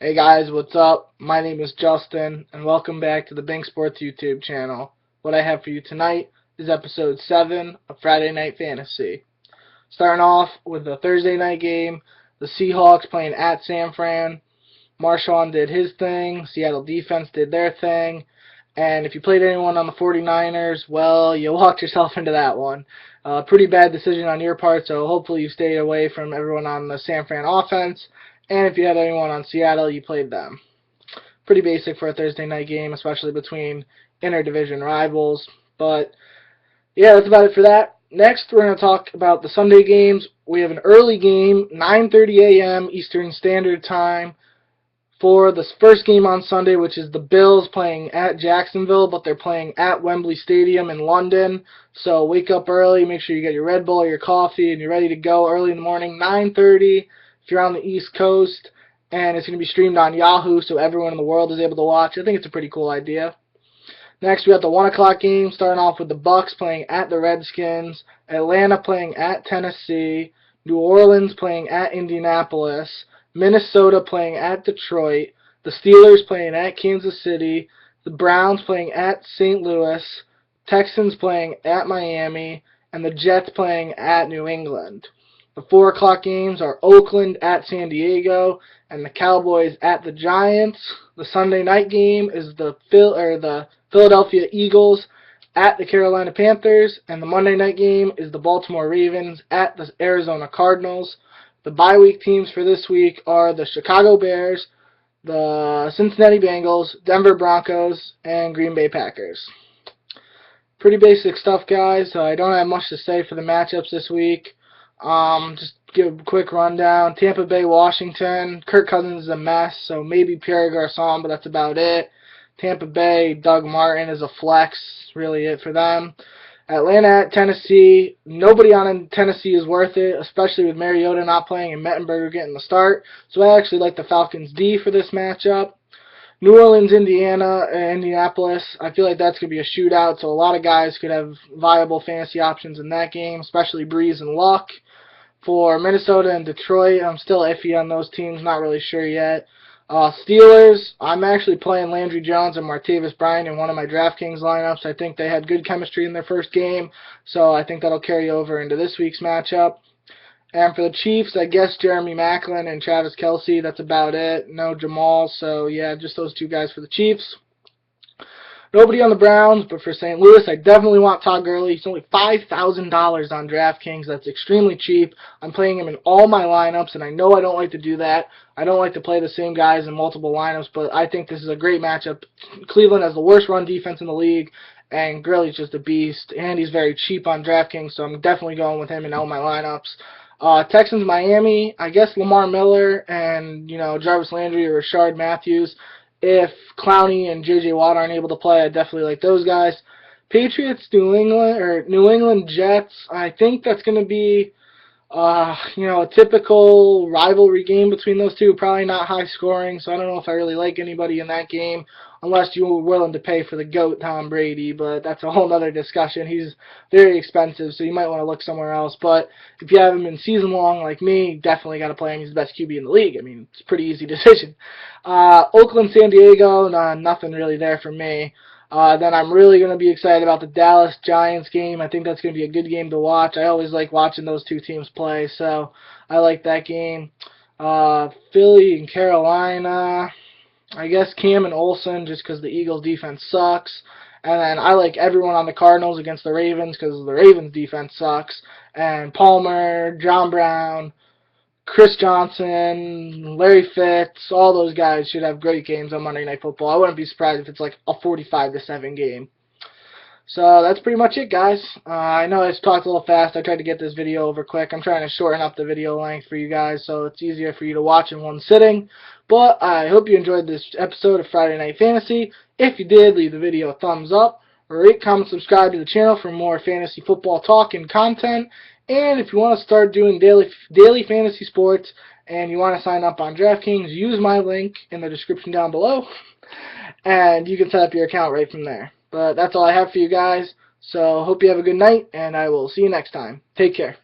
Hey guys, what's up? My name is Justin, and welcome back to the BinkSports YouTube channel. What I have for you tonight is episode 7 of Friday Night Fantasy. Starting off with the Thursday night game, the Seahawks playing at San Fran. Marshawn did his thing, Seattle defense did their thing, and if you played anyone on the 49ers, well, you walked yourself into that one. Pretty bad decision on your part, so hopefully you stayed away from everyone on the San Fran offense. And if you had anyone on Seattle, you played them. Pretty basic for a Thursday night game, especially between interdivision rivals. But, yeah, that's about it for that. Next, we're going to talk about the Sunday games. We have an early game, 9:30 a.m. Eastern Standard Time, for the first game on Sunday, which is the Bills playing at Jacksonville, but they're playing at Wembley Stadium in London. So wake up early, make sure you get your Red Bull or your coffee, and you're ready to go early in the morning, 9:30. If you're on the East Coast, and it's going to be streamed on Yahoo, so everyone in the world is able to watch. I think it's a pretty cool idea. Next, we have the 1 o'clock game, starting off with the Bucks playing at the Redskins, Atlanta playing at Tennessee, New Orleans playing at Indianapolis, Minnesota playing at Detroit, the Steelers playing at Kansas City, the Browns playing at St. Louis, Texans playing at Miami, and the Jets playing at New England. The 4 o'clock games are Oakland at San Diego and the Cowboys at the Giants. The Sunday night game is the Philadelphia Eagles at the Carolina Panthers, and the Monday night game is the Baltimore Ravens at the Arizona Cardinals. The bye week teams for this week are the Chicago Bears, the Cincinnati Bengals, Denver Broncos, and Green Bay Packers. Pretty basic stuff, guys. I don't have much to say for the matchups this week. Just give a quick rundown. Tampa Bay, Washington. Kirk Cousins is a mess, so maybe Pierre Garçon, but that's about it. Tampa Bay, Doug Martin is a flex. Really it for them. Atlanta at Tennessee. Nobody on Tennessee is worth it, especially with Mariota not playing and Mettenberger getting the start. So I actually like the Falcons D for this matchup. New Orleans, Indianapolis. I feel like that's going to be a shootout, so a lot of guys could have viable fantasy options in that game, especially Breeze and Luck. For Minnesota and Detroit, I'm still iffy on those teams, not really sure yet. Steelers, I'm actually playing Landry Jones and Martavis Bryant in one of my DraftKings lineups. I think they had good chemistry in their first game, so I think that'll carry over into this week's matchup. And for the Chiefs, I guess Jeremy Maclin and Travis Kelce, that's about it. No Jamal, so yeah, just those two guys for the Chiefs. Nobody on the Browns, but for St. Louis, I definitely want Todd Gurley. He's only $5,000 on DraftKings. That's extremely cheap. I'm playing him in all my lineups, and I know I don't like to do that. I don't like to play the same guys in multiple lineups, but I think this is a great matchup. Cleveland has the worst run defense in the league, and Gurley's just a beast, and he's very cheap on DraftKings, so I'm definitely going with him in all my lineups. Texans, Miami, I guess Lamar Miller and, Jarvis Landry or Rashard Matthews. If Clowney and J.J. Watt aren't able to play, I definitely like those guys. Patriots, New England Jets, I think that's going to be, a typical rivalry game between those two. Probably not high scoring, so I don't know if I really like anybody in that game, unless you were willing to pay for the GOAT, Tom Brady, but that's a whole other discussion. He's very expensive, so you might want to look somewhere else. But if you have him in season long like me, definitely got to play him. He's the best QB in the league. I mean, it's a pretty easy decision. Oakland, San Diego, nothing really there for me. Then I'm really going to be excited about the Dallas Giants game. I think that's going to be a good game to watch. I always like watching those two teams play, so I like that game. Philly and Carolina, I guess Cam and Olsen just because the Eagles' defense sucks. And then I like everyone on the Cardinals against the Ravens because the Ravens' defense sucks. And Palmer, John Brown, Chris Johnson, Larry Fitz, all those guys should have great games on Monday Night Football. I wouldn't be surprised if it's like a 45-7 game. So that's pretty much it, guys. I know I just talked a little fast. I tried to get this video over quick. I'm trying to shorten up the video length for you guys so it's easier for you to watch in one sitting. But I hope you enjoyed this episode of Friday Night Fantasy. If you did, leave the video a thumbs up. Rate, comment, subscribe to the channel for more fantasy football talk and content. And if you want to start doing daily fantasy sports and you want to sign up on DraftKings, use my link in the description down below, and you can set up your account right from there. But that's all I have for you guys, so hope you have a good night, and I will see you next time. Take care.